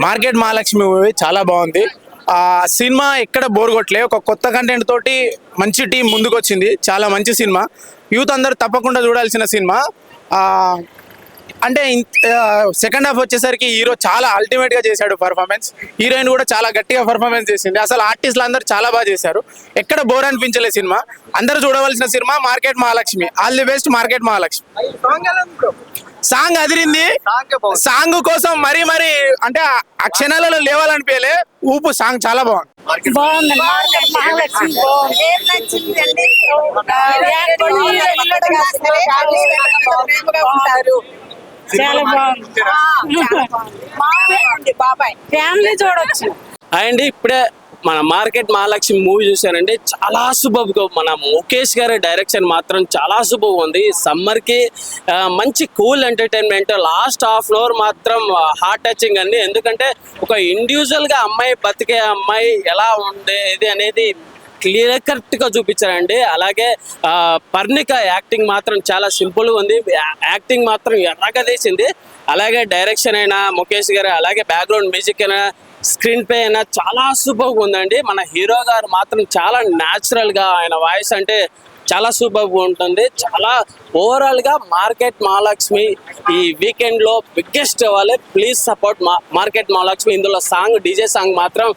Market Mahalakshmi movie చాలా బాగుంది. ఆ సినిమా ఎక్కడ బోర్ కొట్టలే. ఒక కొత్త కంటెంట్ తోటి మంచి టీం ముందుకు వచ్చింది. చాలా మంచి సినిమా, యూత్ అందరూ తప్పకుండా చూడాల్సిన సినిమా. ఆ అంటే సెకండ్ హాఫ్ వచ్చేసరికి హీరో చాలా అల్టిమేట్ గా చేశాడు పర్ఫార్మెన్స్. హీరోయిన్ కూడా చాలా గట్టిగా పర్ఫార్మెన్స్ చేసింది. అసలు ఆర్టిస్టులు అందరూ చాలా బాగా చేశారు. ఎక్కడ బోర్ అనిపించలేదు సినిమా. అందరూ చూడవలసిన cinema market Mahalakshmi. All the best market Mahalakshmi. Song Adirindi. Song కోసం మరీ అంటే ఆ క్షణాలలో లేవాలనిపించలే. ఊపు సాంగ్ చాలా బాగుంది. చాలా బాగుంది. ఫ్యామిలీ చూడొచ్చు. అండి ఇప్పుడే మన మార్కెట్ మహాలక్ష్మి మూవీ చూశానండి. చాలా సూపర్గా మన ముఖేష్ గారి డైరెక్షన్ మాత్రం చాలా సూపర్గా ఉంది. సమ్మర్కి మంచి cool entertainment. Last half an hour మాత్రం హార్ట్ టచింగ్ అండి. ఎందుకంటే ఒక ఇండివిజువల్గా అమ్మాయి బతికే అమ్మాయి ఎలా ఉండేది అనేది క్లియర్ కరెక్ట్గా చూపించారండి. అలాగే పర్ణిక యాక్టింగ్ మాత్రం చాలా సింపుల్గా ఉంది. యాక్టింగ్ మాత్రం ఎర్రగా తీసింది. అలాగే డైరెక్షన్ అయినా ముఖేష్ గారు, అలాగే బ్యాక్గ్రౌండ్ మ్యూజిక్ అయినా, స్క్రీన్ ప్లే అయినా చాలా సూపర్గా ఉందండి. మన హీరో గారు మాత్రం చాలా న్యాచురల్గా, ఆయన వాయిస్ అంటే చాలా సూపర్గా ఉంటుంది. చాలా ఓవరాల్గా మార్కెట్ మహాలక్ష్మి ఈ వీకెండ్లో బిగ్గెస్ట్ అవ్వాలి. Please support market Mahalakshmi. ఇందులో సాంగ్, డీజే సాంగ్ మాత్రం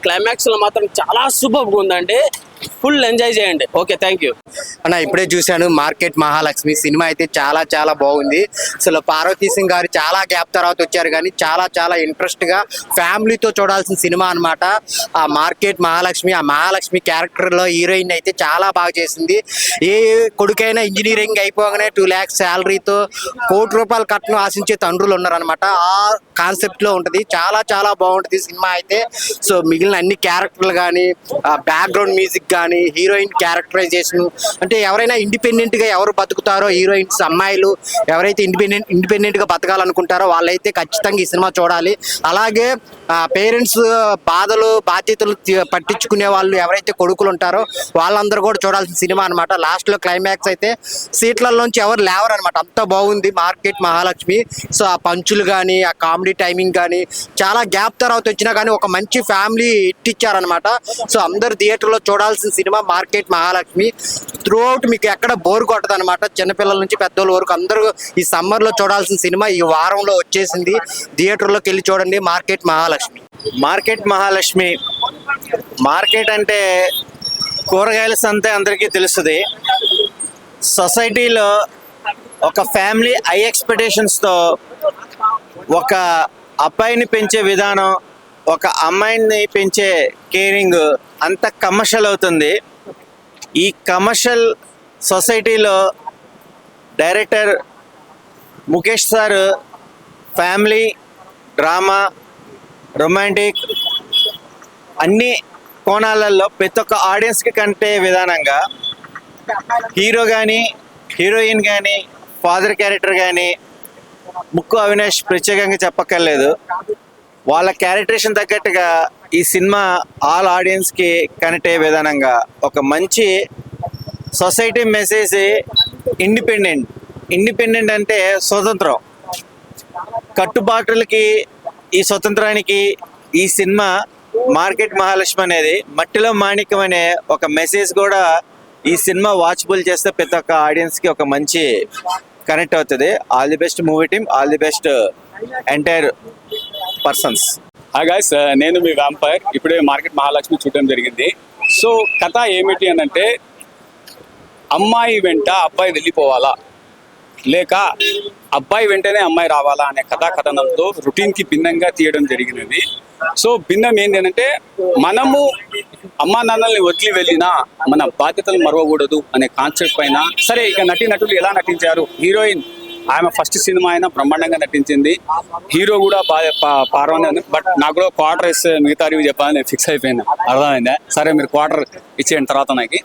క్లైమాక్స్లో మాత్రం చాలా సూపర్గా ఉందండి. ఫుల్ ఎంజాయ్ చేయండి. ఓకే, థ్యాంక్ యూ అన్న. ఇప్పుడే చూశాను మార్కెట్ మహాలక్ష్మి సినిమా. అయితే చాలా చాలా బాగుంది. అసలు పార్వతీ సింగ్ గారు చాలా గ్యాప్ తర్వాత వచ్చారు, కానీ చాలా చాలా ఇంట్రెస్ట్ గా ఫ్యామిలీతో చూడాల్సిన సినిమా అనమాట ఆ మార్కెట్ మహాలక్ష్మి. ఆ మహాలక్ష్మి క్యారెక్టర్ లో హీరోయిన్ అయితే చాలా బాగా చేసింది. ఏ కొడుకైనా ఇంజనీరింగ్ అయిపోగానే 2 lakhs శాలరీతో ₹1,00,00,000 కట్నం ఆశించే తండ్రులు ఉన్నారనమాట. ఆ కాన్సెప్ట్ లో ఉంటుంది. చాలా చాలా బాగుంటుంది సినిమా అయితే. సో మిగిలిన అన్ని క్యారెక్టర్లు కానీ, బ్యాక్గ్రౌండ్ మ్యూజిక్ కానీ, హీరోయిన్ క్యారెక్టరైజేషన్, అంటే ఎవరైనా ఇండిపెండెంట్ గా ఎవరు బతుకుతారో, హీరోయిన్స్ అమ్మాయిలు ఎవరైతే ఇండిపెండెంట్ గా బతకాలనుకుంటారో వాళ్ళైతే ఖచ్చితంగా ఈ సినిమా చూడాలి. అలాగే పేరెంట్స్ బాధలు బాధ్యతలు పట్టించుకునే వాళ్ళు ఎవరైతే కొడుకులు ఉంటారో వాళ్ళందరూ కూడా చూడాల్సిన సినిమా అనమాట. లాస్ట్ లో క్లైమాక్స్ అయితే సీట్లలోంచి ఎవరు లేవరు అనమాట. అంత బాగుంది మార్కెట్ మహాలక్ష్మి. సో ఆ పంచులు కానీ, ఆ కామెడీ టైమింగ్ కానీ, చాలా గ్యాప్ తర్వాత వచ్చినా కానీ ఒక మంచి ఫ్యామిలీ హిట్ ఇచ్చారనమాట. సో అందరు థియేటర్లో చూడాల్సిన cinema market Mahalakshmi. Through out మీకు ఎక్కడ బోర్ కొట్టదు అనమాట. చిన్నపిల్లల నుంచి పెద్దోళ్ళ వరకు అందరూ ఈ సమ్మర్ లో చూడాల్సిన సినిమా ఈ వారంలో వచ్చేసింది. థియేటర్లోకి వెళ్ళి చూడండి market Mahalakshmi. Market Mahalakshmi. Market అంటే కూరగాయల సంతే అందరికీ తెలుస్తుంది. సొసైటీలో ఒక ఫ్యామిలీ హై ఎక్స్పెక్టేషన్స్తో ఒక అబ్బాయిని పెంచే విధానం, ఒక అమ్మాయిని పెంచే కేరింగ్ అంత కమర్షియల్ అవుతుంది. ఈ కమర్షియల్ సొసైటీలో director Mukesh sir family, drama, romantic అన్ని కోణాలలో ప్రతి ఒక్క ఆడియన్స్కి కంటే విధానంగా హీరో కానీ, హీరోయిన్ కానీ, ఫాదర్ క్యారెక్టర్ కానీ, ముక్కు అవినాష్ ప్రత్యేకంగా చెప్పక్కర్లేదు. వాళ్ళ క్యారెక్టరేషన్ తగ్గట్టుగా ఈ సినిమా ఆల్ ఆడియన్స్కి కనెక్ట్ అయ్యే విధానంగా ఒక మంచి సొసైటీ మెసేజ్. ఇండిపెండెంట్ అంటే స్వతంత్రం, కట్టుబాట్లకి ఈ స్వతంత్రానికి ఈ సినిమా మార్కెట్ మహాలక్ష్మి అనేది మట్టిలో మాణిక్యం అనే ఒక మెసేజ్ కూడా ఈ సినిమా వాచబుల్ చేస్తే ప్రతి ఒక్క ఆడియన్స్కి ఒక మంచి కనెక్ట్ అవుతుంది. All the best movie team, all the best entire persons. Hi guys, నేను మీ వ్యాంపైర్. ఇప్పుడే మార్కెట్ మహాలక్ష్మి చూడడం జరిగింది. సో కథ ఏమిటి అని అంటే, అమ్మాయి వెంట అబ్బాయి వెళ్ళిపోవాలా, లేక అబ్బాయి వెంటనే అమ్మాయి రావాలా అనే కథాకథనంతో రొటీన్కి భిన్నంగా తీయడం జరిగినది. సో భిన్నం ఏంటి అంటే, మనము అమ్మా నాన్నల్ని వదిలి వెళ్ళినా మన బాధ్యతలు మరవకూడదు అనే కాన్సెప్ట్ పైన. సరే, ఇక నటులు ఎలా నటించారు. హీరోయిన్ ఆమె ఫస్ట్ సినిమా అయినా బ్రహ్మాండంగా నటించింది. హీరో కూడా పార్వనే ఉంది. బట్ నాకు కూడా క్వార్టర్ ఇస్తే మిగతా రివ్యూ చెప్పాలని నేను ఫిక్స్ అయిపోయినా. అర్థమైందా? సరే, మీరు క్వార్టర్ ఇచ్చేయండి తర్వాత. నాకు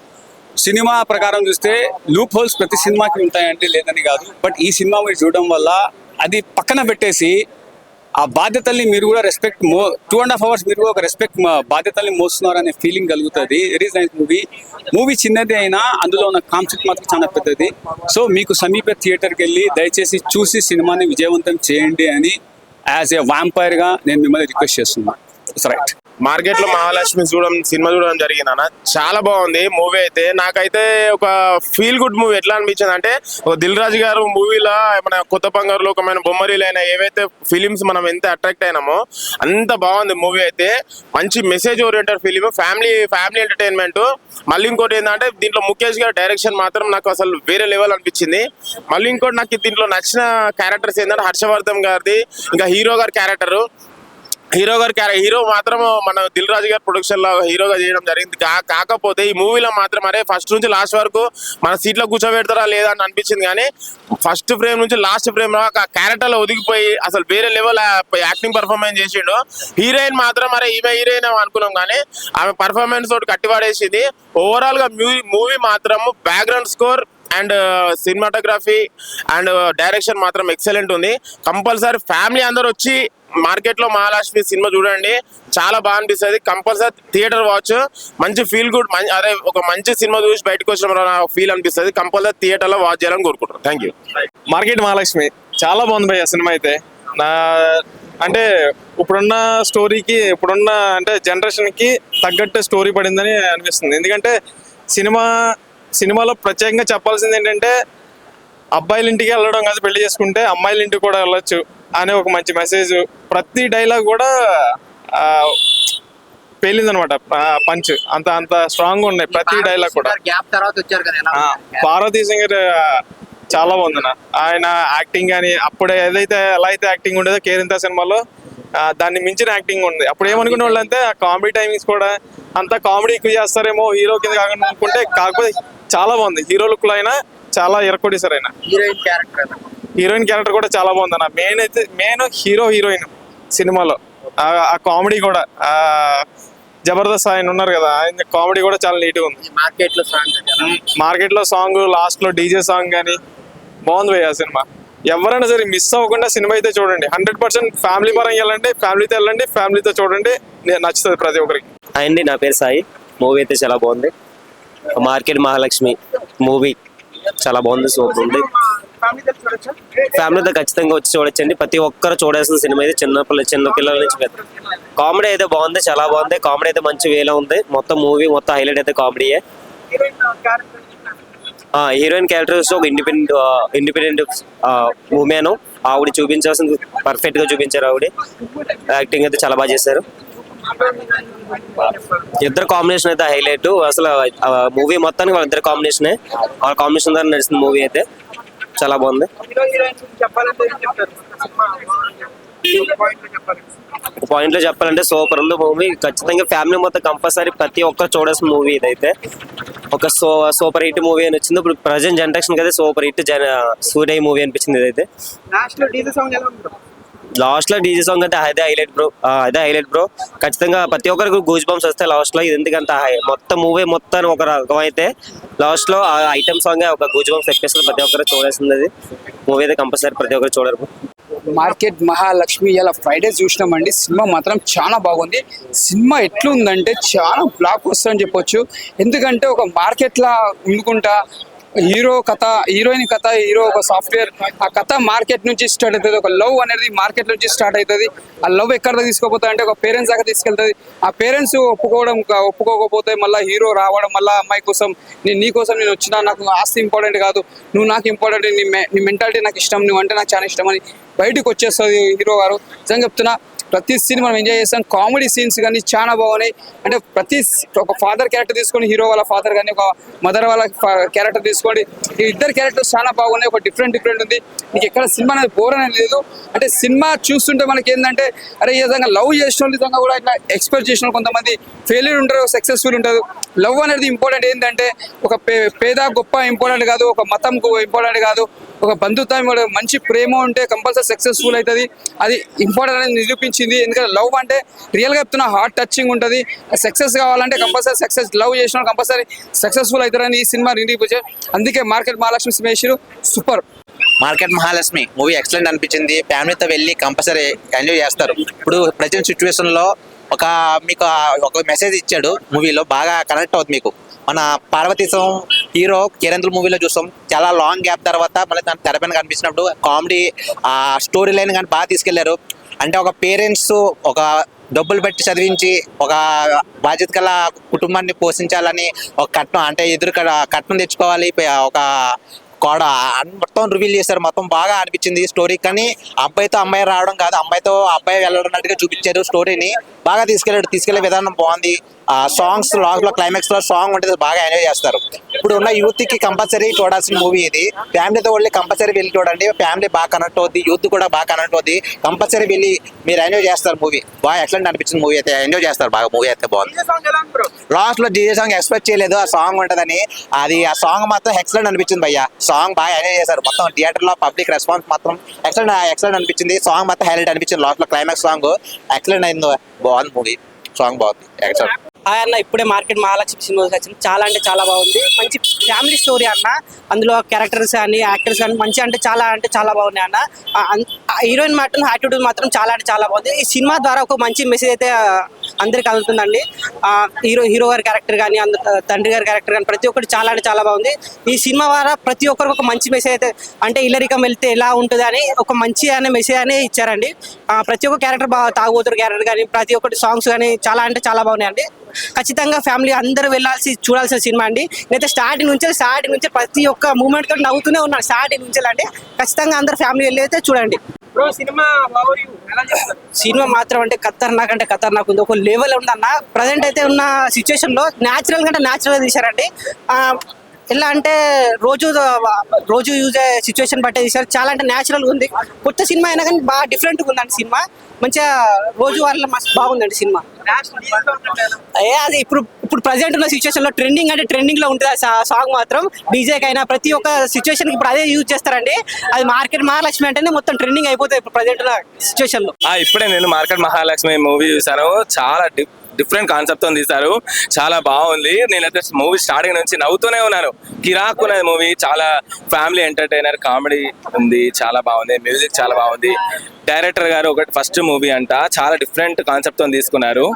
సినిమా ప్రకారం చూస్తే లూప్ హోల్స్ ప్రతి సినిమాకి ఉంటాయంటే లేదని కాదు. బట్ ఈ సినిమా మీరు చూడడం వల్ల అది పక్కన పెట్టేసి ఆ బాధ్యతల్ని మీరు కూడా రెస్పెక్ట్ 2.5 hours మీరు కూడా ఒక రెస్పెక్ట్ బాధ్యతల్ని మోస్తున్నారు అనే ఫీలింగ్ కలుగుతుంది. ఇట్ ఈస్ నైస్ మూవీ చిన్నది అయినా అందులో ఉన్న కాన్సెప్ట్ మాత్రం చాలా పెద్దది. సో మీకు సమీప థియేటర్కి వెళ్ళి దయచేసి చూసి సినిమాని విజయవంతం చేయండి అని యాజ్ ఏ వాంపైర్గా నేను మిమ్మల్ని రిక్వెస్ట్ చేస్తున్నాను. It's right. మార్కెట్ లో మహాలక్ష్మి సినిమా చూడడం జరిగింది అన్న. చాలా బాగుంది మూవీ అయితే. నాకైతే ఒక ఫీల్ గుడ్ మూవీ ఎట్లా అనిపించింది అంటే, ఒక దిల్ రాజు గారు మూవీలో మన కొత్త బంగారు లోకమైన బొమ్మరీలు అయినా ఏవైతే ఫిలిమ్స్ మనం ఎంత అట్రాక్ట్ అయినామో అంత బాగుంది మూవీ అయితే. మంచి message oriented film, family entertainment. మళ్ళీ ఇంకోటి ఏంటంటే దీంట్లో ముఖేష్ గారి డైరెక్షన్ మాత్రం నాకు అసలు వేరే లెవెల్ అనిపించింది. మళ్ళీ ఇంకోటి నాకు దీంట్లో నచ్చిన క్యారెక్టర్స్ ఏంటంటే హర్షవర్ధన్ గారిది, ఇంకా హీరో గారి క్యారెక్టర్. హీరో మాత్రం మన దిల్ రాజు గారి ప్రొడక్షన్ లో హీరోగా చేయడం జరిగింది. కాకపోతే ఈ మూవీలో మాత్రం అరే ఫస్ట్ నుంచి లాస్ట్ వరకు మన సీట్లో కూర్చోబెడతారా లేదా అని అనిపించింది. కానీ ఫస్ట్ ఫ్రేమ్ నుంచి లాస్ట్ ఫ్రేమ్ ఆ క్యారెక్టర్ లో ఒదిగిపోయి అసలు వేరే లెవెల్ యాక్టింగ్ పర్ఫార్మెన్స్ చేసిండు. హీరోయిన్ మాత్రం అరే ఈమె హీరోయిన్ అనుకున్నాం కానీ ఆమె పర్ఫార్మెన్స్ తోటి కట్టిపడేసింది. ఓవరాల్ గా మూవీ మాత్రం background score and cinematography and direction మాత్రం ఎక్సలెంట్ ఉంది. కంపల్సరీ ఫ్యామిలీ అందరు వచ్చి మార్కెట్ లో మహాలక్ష్మి సినిమా చూడండి, చాలా బాగా అనిపిస్తుంది. Compulsory theatre watch. మంచి ఫీల్ గుడ్, అదే ఒక మంచి సినిమా చూసి బయటకు వచ్చిన ఫీల్ అనిపిస్తుంది. కంపల్సరీ థియేటర్ లో వాచ్ చేయాలని కోరుకుంటున్నాను. Thank you. మార్కెట్ మహాలక్ష్మి చాలా బాగుంది భయ్య సినిమా అయితే. అంటే ఇప్పుడున్న స్టోరీకి ఇప్పుడున్న అంటే జనరేషన్కి తగ్గట్టు స్టోరీ పడిందని అనిపిస్తుంది. ఎందుకంటే సినిమాలో ప్రత్యేకంగా చెప్పాల్సింది ఏంటంటే అబ్బాయిల ఇంటికి వెళ్ళడం కాదు పెళ్లి చేసుకుంటే అమ్మాయిల ఇంటికి కూడా వెళ్ళొచ్చు అనే ఒక మంచి మెసేజ్. ప్రతి డైలాగ్ కూడా పేలిందనమాట, పంచ్ అంత స్ట్రాంగ్ ఉన్నాయి ప్రతి డైలాగ్ కూడా. గ్యాప్ తర్వాత వచ్చారు కదా. పార్వతీ సింగర్ చాలా బాగుందన్న. ఆయన యాక్టింగ్ కానీ అప్పుడు ఏదైతే ఎలా అయితే యాక్టింగ్ ఉండేదో కేరింత సినిమాలో దాన్ని మించిన యాక్టింగ్ ఉంది. అప్పుడు ఏమనుకునే వాళ్ళు అంటే ఆ కామెడీ టైమింగ్స్ కూడా అంతా కామెడీ ఎక్కువ చేస్తారేమో హీరో కింద కాకుండా అనుకుంటే, కాకపోతే చాలా బాగుంది. హీరో లుక్ లో అయినా చాలా ఎరకొడేశారు ఆయన. హీరోయిన్ క్యారెక్టర్ కూడా చాలా బాగుంది అన్న. మెయిన్ హీరోయిన్ సినిమాలో ఆ కామెడీ కూడా జబర్దస్త్ ఆయన ఉన్నారు కదా, ఆయన కామెడీ కూడా చాలా నీట్గా ఉంది. మార్కెట్ లో సాంగ్ లాస్ట్ లో డీజే సాంగ్ కానీ బాగుంది భయ్య సినిమా. ఎవరైనా సరే మిస్ అవ్వకుండా సినిమా అయితే చూడండి. 100% ఫ్యామిలీ పరంగా వెళ్ళండి, ఫ్యామిలీతో వెళ్ళండి, ఫ్యామిలీతో చూడండి, నచ్చుతుంది ప్రతి ఒక్కరికి. అండి నా పేరు సాయి. మూవీ అయితే చాలా బాగుంది. మార్కెట్ మహాలక్ష్మి మూవీ చాలా బాగుంది, సూపర్ ఉంది. ఫ్యామిలీతో ఖచ్చితంగా వచ్చి చూడొచ్చండి. ప్రతి ఒక్కరు చూడాల్సిన సినిమా అయితే చిన్న పిల్లల నుంచి పెద్ద. కామెడీ అయితే బాగుంది, చాలా బాగుంది. కామెడీ అయితే మంచి వేలో ఉంది. మొత్తం మూవీ మొత్తం హైలైట్ అయితే కామెడీయే. హీరోయిన్ క్యారెక్టర్స్ ఒక ఇండిపెండెంట్ ఉమెన్. ఆవిడ చూపించాల్సింది పర్ఫెక్ట్ గా చూపించారు. ఆవిడ యాక్టింగ్ అయితే చాలా బాగా చేశారు. ఇద్దరు కాంబినేషన్ అయితే హైలైట్. అసలు మూవీ మొత్తానికి వాళ్ళిద్దరు కాంబినేషనే. వాళ్ళ కాంబినేషన్ ద్వారా నడుస్తుంది మూవీ అయితే. చాలా బాగుంది. పాయింట్ లో చెప్పాలంటే సూపర్ ఉంది మూవీ. ఖచ్చితంగా ఫ్యామిలీ మొత్తం కంపల్సరీ ప్రతి ఒక్కరు చూడాల్సిన మూవీ ఇదైతే. ఒక సూపర్ హిట్ మూవీ అని వచ్చింది. ఇప్పుడు ప్రజెంట్ జనరేషన్ కదా సూపర్ హిట్ సూర్య మూవీ అనిపించింది ఇదైతే. లాస్ట్ లో డీజే సాంగ్ అంటే అదే హైలైట్ బ్రో. ఖచ్చితంగా ప్రతి ఒక్కరికి గూజ్ బంప్స్ వస్తాయి లాస్ట్ లో. ఇది ఎందుకంటే మొత్తం మూవీ మొత్తం ఒక రకం అయితే లాస్ట్ లో ఆ ఐటమ్ సాంగ్ ఒక గూజ్ బంప్స్ ఎక్కేస్తుంది. ప్రతి ఒక్కరు చూడాల్సింది అది మూవీ అయితే కంపల్సరీ ప్రతి ఒక్కరు చూడరు. మార్కెట్ మహాలక్ష్మి ఇలా ఫ్రైడే చూసినామండి. సినిమా మాత్రం చాలా బాగుంది. సినిమా ఎట్లుందంటే చాలా బ్లాక్ బస్టర్ అని చెప్పొచ్చు. ఎందుకంటే ఒక మార్కెట్లా ఉండుకుంటా హీరోయిన్ కథ, హీరో ఒక సాఫ్ట్వేర్, ఆ కథ మార్కెట్ నుంచి స్టార్ట్ అవుతుంది. ఒక లవ్ అనేది మార్కెట్ నుంచి స్టార్ట్ అవుతుంది. ఆ లవ్ ఎక్కడ తీసుకోపోతా అంటే ఒక పేరెంట్స్ దాకా తీసుకెళ్తుంది. ఆ పేరెంట్స్ ఒప్పుకోకపోతే మళ్ళీ హీరో రావడం, మళ్ళీ అమ్మాయి కోసం నీ కోసం నేను వచ్చినా, నాకు ఆస్తి ఇంపార్టెంట్ కాదు, నువ్వు నాకు ఇంపార్టెంట్, నీ మెంటాలిటీ నాకు ఇష్టం, నువ్వు అంటే నాకు చాలా ఇష్టం అని బయటకు వచ్చేస్తుంది హీరో గారు. నిజంగా చెప్తున్నా ప్రతి సీన్ మనం ఎంజాయ్ చేస్తాం. కామెడీ సీన్స్ కానీ చాలా బాగున్నాయి. అంటే ఒక ఫాదర్ క్యారెక్టర్ తీసుకొని హీరో వాళ్ళ ఫాదర్ కానీ ఒక మదర్ వాళ్ళ క్యారెక్టర్ తీసుకోండి, ఈ ఇద్దరు క్యారెక్టర్స్ చాలా బాగున్నాయి. ఒక డిఫరెంట్ ఉంది. నీకు ఎక్కడ సినిమా అనేది బోర్ అనేది లేదు. అంటే సినిమా చూస్తుంటే మనకి ఏంటంటే అరే ఈ విధంగా లవ్ చేసిన విధంగా కూడా ఇట్లా ఎక్స్పెక్ట్ చేసిన కొంతమంది ఫెయిల్యూర్ ఉంటారు, సక్సెస్ఫుల్ ఉంటారు. లవ్ అనేది ఇంపార్టెంట్ ఏంటంటే ఒక పేద గొప్ప ఇంపార్టెంట్ కాదు, ఒక మతం ఇంపార్టెంట్ కాదు, ఒక బంధుత్వం మంచి ప్రేమ ఉంటే కంపల్సరీ సక్సెస్ఫుల్ అవుతుంది. అది ఇంపార్టెంట్ అనేది నిరూపించింది. ఎందుకంటే లవ్ అంటే రియల్గా చెప్తున్నా హార్ట్ టచింగ్ ఉంటుంది. సక్సెస్ కావాలంటే కంపల్సరీ సక్సెస్, లవ్ చేసిన కంపల్సరీ సక్సెస్ఫుల్ అవుతారని ఈ సినిమా నిరూపించారు. అందుకే market Mahalakshmi cinema super. Market Mahalakshmi movie excellent అనిపించింది. ఫ్యామిలీతో వెళ్ళి కంపల్సరీ ఎంజాయ్ చేస్తారు. ఇప్పుడు ప్రజెంట్ సిచ్యువేషన్ లో మీకు ఒక మెసేజ్ ఇచ్చాడు మూవీలో, బాగా కనెక్ట్ అవుతుంది మీకు. మన పార్వతీశం హీరో కేరంతుల మూవీలో చూస్తాం, చాలా లాంగ్ గ్యాప్ తర్వాత మళ్ళీ దాని తెరపైన కనిపించినప్పుడు కామెడీ ఆ స్టోరీ లైన్ కానీ బాగా తీసుకెళ్లారు. అంటే ఒక పేరెంట్స్ ఒక డబ్బులు పెట్టి చదివించి ఒక బాధ్యత గల కుటుంబాన్ని పోషించాలని ఒక కట్నం అంటే కట్నం తెచ్చుకోవాలి ఒక కోడ మొత్తం రివీల్ చేశారు. మొత్తం బాగా అనిపించింది స్టోరీ. కానీ అబ్బాయితో అమ్మాయి రావడం కాదు, అమ్మాయితో అబ్బాయి వెళ్ళడం చూపించారు. స్టోరీని బాగా తీసుకెళ్లే విధానం బాగుంది. సాంగ్స్ లాస్ట్ లో క్లైమాక్స్ లో సాంగ్ ఉంటుంది, బాగా ఎంజాయ్ చేస్తారు. ఇప్పుడు ఉన్న యూత్ కి కంపల్సరీ చూడాల్సిన మూవీ ఇది. ఫ్యామిలీతో వెళ్ళి కంపల్సరీ వెళ్ళి చూడండి. ఫ్యామిలీ బాగా కనెక్ట్ అవుద్ది, యూత్ కూడా బాగా కనెక్ట్ అవుద్ది. కంపల్సరీ వెళ్ళి మీరు ఎంజాయ్ చేస్తారు. మూవీ బాగా ఎక్సలెంట్ అనిపించింది. మూవీ అయితే ఎంజాయ్ చేస్తారు బాగా. మూవీ అయితే బాగుంది. లాస్ట్ లో డీజే సాంగ్ ఎక్స్పెక్ట్ చేయలేదు ఆ సాంగ్ ఉంటుందని. ఆ సాంగ్ మాత్రం ఎక్సలెంట్ అనిపించింది భయ్య. సాంగ్ బాగా ఎంజాయ్ చేశారు. మొత్తం థియేటర్ లో పబ్లిక్ రెస్పాన్స్ మాత్రం ఎక్సలెంట్ అనిపించింది. సాంగ్ మాత్రం హైలైట్ అనిపించింది. లాస్ట్ లో క్లైమాక్స్ సాంగ్ ఎక్సలెంట్ అయింది. బాగుంది మూవీ. సాంగ్ బాగుంది. ఎక్సలెంట్. అన్న ఇప్పుడే మార్కెట్ మహాలక్ష్మి సినిమా వచ్చింది. చాలా అంటే చాలా బాగుంది. మంచి ఫ్యామిలీ స్టోరీ అన్న. అందులో క్యారెక్టర్స్ కానీ యాక్టర్స్ కానీ మంచి అంటే చాలా బాగున్నాయి అన్న. హీరోయిన్ మాత్రం యాటిట్యూడ్ మాత్రం చాలా అంటే చాలా బాగుంది. ఈ సినిమా ద్వారా ఒక మంచి మెసేజ్ అయితే అందరికి అందుతుందండి. హీరో గారి క్యారెక్టర్ కానీ తండ్రి గారి క్యారెక్టర్ కానీ ప్రతి ఒక్కటి చాలా అంటే చాలా బాగుంది. ఈ సినిమా ద్వారా ప్రతి ఒక్కరికి ఒక మంచి మెసేజ్ అయితే అంటే ఇల్లరికం వెళ్తే ఎలా ఉంటుంది అని ఒక మంచి అనే మెసేజ్ అని ఇచ్చారండి. ప్రతి ఒక్క క్యారెక్టర్ బాగా తాగుబోతున్న క్యారెక్టర్ కానీ ప్రతి ఒక్కటి సాంగ్స్ కానీ చాలా అంటే చాలా బాగున్నాయండి. ఖచ్చితంగా ఫ్యామిలీ అందరూ చూడాల్సిన సినిమా అండి. నేనైతే స్టార్టింగ్ నుంచి ప్రతి ఒక్క మూమెంట్ తోటి నవ్వుతూనే ఉన్నాను. స్టార్టింగ్ నుంచి అంటే ఖచ్చితంగా అందరు ఫ్యామిలీ వెళ్ళి అయితే చూడండి. సినిమా మాత్రం అంటే ఖతర్నాక్ ఉంది. ఒక లెవెల్ ఉందన్న. ప్రజెంట్ అయితే ఉన్న సిచ్యువేషన్ లో న్యాచురల్ గా తీశారండి. ఎలా అంటే రోజు యూజ్ అయ్యే సిచ్యువేషన్ బట్టే తీశారు. చాలా అంటే న్యాచురల్ గా ఉంది. కొత్త సినిమా అయినా కానీ బాగా డిఫరెంట్ గా ఉందండి సినిమా. మంచిగా రోజు వాళ్ళ మస్తు బాగుందండి సినిమా. అది ఇప్పుడు ప్రజెంట్ ఉన్న సిచ్యువేషన్ లో ట్రెండింగ్ లో ఉంటుంది ఆ సాంగ్ మాత్రం. డీజేకి అయినా ప్రతి ఒక్క సిచ్యువేషన్ ఇప్పుడు అదే యూజ్ చేస్తారండి. అది మార్కెట్ మహాలక్ష్మి అంటేనే మొత్తం ట్రెండింగ్ అయిపోతుంది ఇప్పుడు ప్రజెంట్ ఉన్న సిచ్యువేషన్ లో. ఇప్పుడే నేను మార్కెట్ మహాలక్ష్మి మూవీ చూసాను. చాలా డిఫరెంట్ కాన్సెప్ట్ తో తీశారు. చాలా బాగుంది. నేనైతే మూవీ స్టార్టింగ్ నుంచి నవ్వుతూనే ఉన్నాను. కిరాక్ ఉన్నది మూవీ. చాలా ఫ్యామిలీ ఎంటర్టైనర్, కామెడీ ఉంది. చాలా బాగుంది. మ్యూజిక్ చాలా బాగుంది. డైరెక్టర్ గారు ఫస్ట్ మూవీ అంట. చాలా డిఫరెంట్ కాన్సెప్ట్ తో తీసుకున్నారు.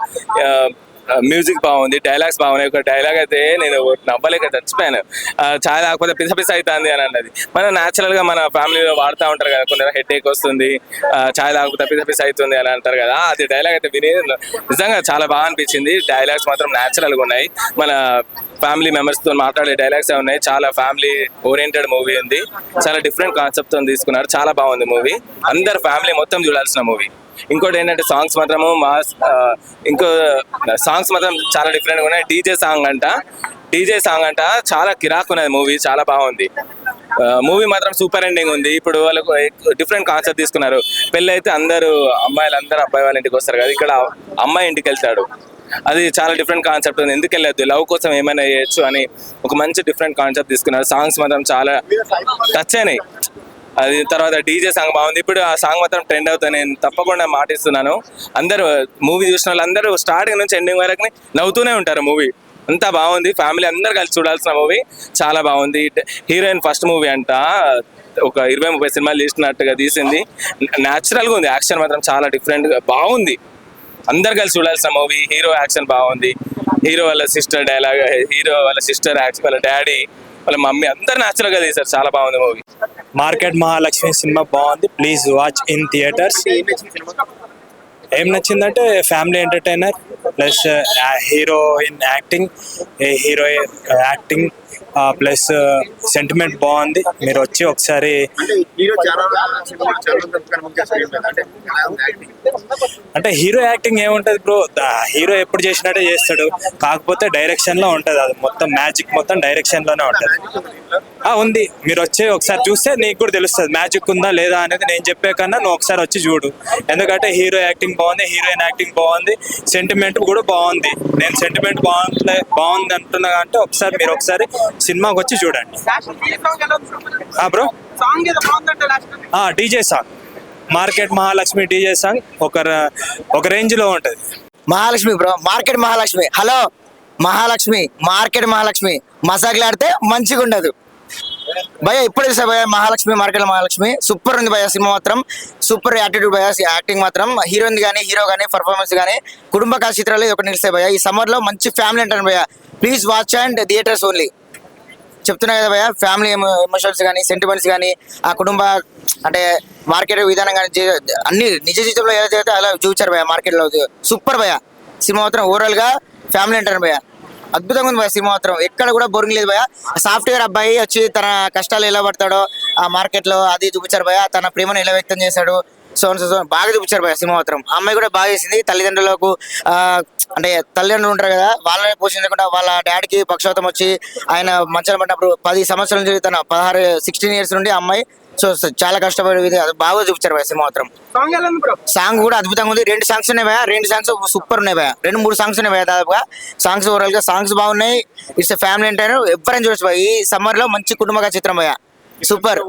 మ్యూజిక్ బాగుంది. డైలాగ్స్ బాగున్నాయి. ఒక డైలాగ్ అయితే నేను నవ్వలేక చచ్చిపోయాను. చాలా కాకపోతే పిస అవుతుంది అని అన్నది. మనం న్యాచురల్ గా మన ఫ్యామిలీలో వాడుతూ ఉంటారు కదా, కొందరు హెడ్ ఏక్ వస్తుంది, చాలా కాకపోతే పిస అవుతుంది అని అంటారు కదా. అది డైలాగ్ అయితే విని నిజంగా చాలా బాగా అనిపించింది. డైలాగ్స్ మాత్రం న్యాచురల్ గా ఉన్నాయి. మన ఫ్యామిలీ మెంబర్స్ తో మాట్లాడే డైలాగ్స్ ఉన్నాయి. చాలా ఫ్యామిలీ ఓరియంటెడ్ మూవీ ఉంది. చాలా డిఫరెంట్ కాన్సెప్ట్ తో తీసుకున్నారు. చాలా బాగుంది మూవీ. అందరు ఫ్యామిలీ మొత్తం చూడాల్సిన మూవీ. ఇంకోటి ఏంటంటే సాంగ్స్ మాత్రము ఇంకో సాంగ్స్ మాత్రం చాలా డిఫరెంట్ గా ఉన్నాయి. డీజే సాంగ్ అంట చాలా కిరాక్ ఉన్నది మూవీ. చాలా బాగుంది మూవీ మాత్రం. సూపర్ ఎండింగ్ ఉంది. ఇప్పుడు వాళ్ళకు డిఫరెంట్ కాన్సెప్ట్ తీసుకున్నారు. పెళ్ళి అయితే అందరూ అమ్మాయిలందరూ అబ్బాయి వాళ్ళ ఇంటికి వస్తారు కదా, ఇక్కడ అమ్మాయి ఇంటికి వెళ్తాడు. అది చాలా డిఫరెంట్ కాన్సెప్ట్ ఉంది. ఎందుకు వెళ్ళొద్దు, లవ్ కోసం ఏమైనా చేయొచ్చు అని ఒక మంచి డిఫరెంట్ కాన్సెప్ట్ తీసుకున్నారు. సాంగ్స్ మాత్రం చాలా టచ్ అయినాయి. అది తర్వాత డీజే సాంగ్ బాగుంది. ఇప్పుడు ఆ సాంగ్ మాత్రం ట్రెండ్ అవుతుంది. నేను తప్పకుండా మాటిస్తున్నాను. అందరూ మూవీ చూసిన వాళ్ళందరూ స్టార్టింగ్ నుంచి ఎండింగ్ వరకు నవ్వుతూనే ఉంటారు. మూవీ అంతా బాగుంది. ఫ్యామిలీ అందరు కలిసి చూడాల్సిన మూవీ. చాలా బాగుంది. హీరోయిన్ ఫస్ట్ మూవీ అంట. ఒక 20-30 సినిమాలు తీసినట్టుగా తీసింది. న్యాచురల్ గా ఉంది. యాక్షన్ మాత్రం చాలా డిఫరెంట్ గా బాగుంది. అందరు కలిసి చూడాల్సిన మూవీ. హీరో యాక్షన్ బాగుంది. హీరో వాళ్ళ సిస్టర్ డైలాగ్, హీరో వాళ్ళ సిస్టర్ యాక్షన్, వాళ్ళ డాడీ, వాళ్ళ మమ్మీ అందరు న్యాచురల్ గా తీశారు. చాలా బాగుంది మూవీ. మార్కెట్ మహాలక్ష్మి సినిమా బాగుంది. Please watch in theatres. ఏం నచ్చిందంటే family entertainer plus heroine acting plus sentiment బాగుంది. మీరు వచ్చి ఒకసారి అంటే హీరో యాక్టింగ్ ఏముంటది బ్రో, హీరో ఎప్పుడు చేసినట్టే చేస్తాడు. కాకపోతే డైరెక్షన్ లో ఉంటది. అది మొత్తం మ్యాజిక్ మొత్తం డైరెక్షన్ లోనే ఉంటది. ఉంది. మీరు వచ్చి ఒకసారి చూస్తే నీకు కూడా తెలుస్తుంది మ్యాజిక్ ఉందా లేదా అనేది. నేను చెప్పే కన్నా నువ్వు ఒకసారి వచ్చి చూడు. ఎందుకంటే హీరో యాక్టింగ్ బాగుంది, హీరోయిన్ యాక్టింగ్ బాగుంది, సెంటిమెంట్ కూడా బాగుంది. నేను సెంటిమెంట్ బాగుంది అంటున్నా అంటే మీరు ఒకసారి సినిమాకి వచ్చి చూడండి. Bro DJ song, market Mahalakshmi DJ song ఒక రేంజ్ లో ఉంటది. Mahalakshmi bro, market Mahalakshmi. Hello Mahalakshmi, market Mahalakshmi మసాకులాడితే మంచిగా ఉండదు భయ. ఇప్పుడు తెలుసా భయ మహాలక్ష్మి, మార్కెట్ మహాలక్ష్మి సూపర్ ఉంది భయ. సినిమా మాత్రం సూపర్ యాటిట్యూడ్ భయ. యాక్టింగ్ మాత్రం హీరోయిన్ కానీ హీరో కానీ పర్ఫార్మెన్స్ కానీ కుటుంబ కథ చిత్రాలు ఒక నిలిస్తాయి భయ. ఈ సమ్మర్ లో మంచి ఫ్యామిలీ అంటాను భయ. Please watch and theatres only. చెప్తున్నా కదా భయ, ఫ్యామిలీ ఎమోషన్స్ కానీ సెంటిమెంట్స్ కానీ ఆ కుటుంబ అంటే మార్కెట్ విధానం కానీ అన్ని నిజ జీవితంలో ఏదైతే అలా చూపించారు భయ మార్కెట్ లో సూపర్ భయ సినిమా మాత్రం ఓవరాల్ గా ఫ్యామిలీ ఎంటర్ భయ అద్భుతంగా ఉంది భయ సినిమా మాత్రం ఎక్కడ కూడా బోరింగ్ లేదు భయ సాఫ్ట్వేర్ అబ్బాయి వచ్చి తన కష్టాలు ఎలా పడతాడో ఆ మార్కెట్ లో అది చూపించారు భయ తన ప్రేమను ఎలా వ్యక్తం చేశాడు సో బాగా చూపించారు భయ సినిమా మాత్రం ఆ అమ్మాయి కూడా బాగా చేసింది తల్లిదండ్రులకు అంటే తల్లిదండ్రులు ఉంటారు కదా వాళ్ళని పోషించకుండా వాళ్ళ డాడీకి పక్షవాతం వచ్చి ఆయన మంచాలు పడినప్పుడు 10 సంవత్సరాల నుంచి తన 16 years నుండి ఆ అమ్మాయి సో చాలా కష్టపడేది అది బాగా చూపించారు భయ సినిమా మాత్రం సాంగ్ కూడా అద్భుతంగా ఉంది 2 సాంగ్స్ ఉన్నాయి భయ 2 సాంగ్స్ సూపర్ ఉన్నాయి భయ 2-3 సాంగ్స్ ఉన్నాయి భయ దాదాపుగా సాంగ్స్ ఓవరాల్ గా సాంగ్స్ బాగున్నాయి ఇట్స్ ఫ్యామిలీ ఎంటర్టైనర్ ఎవరైనా చూడొచ్చు భయ ఈ సమ్మర్ లో మంచి కుటుంబ చిత్రం భయ సూపర్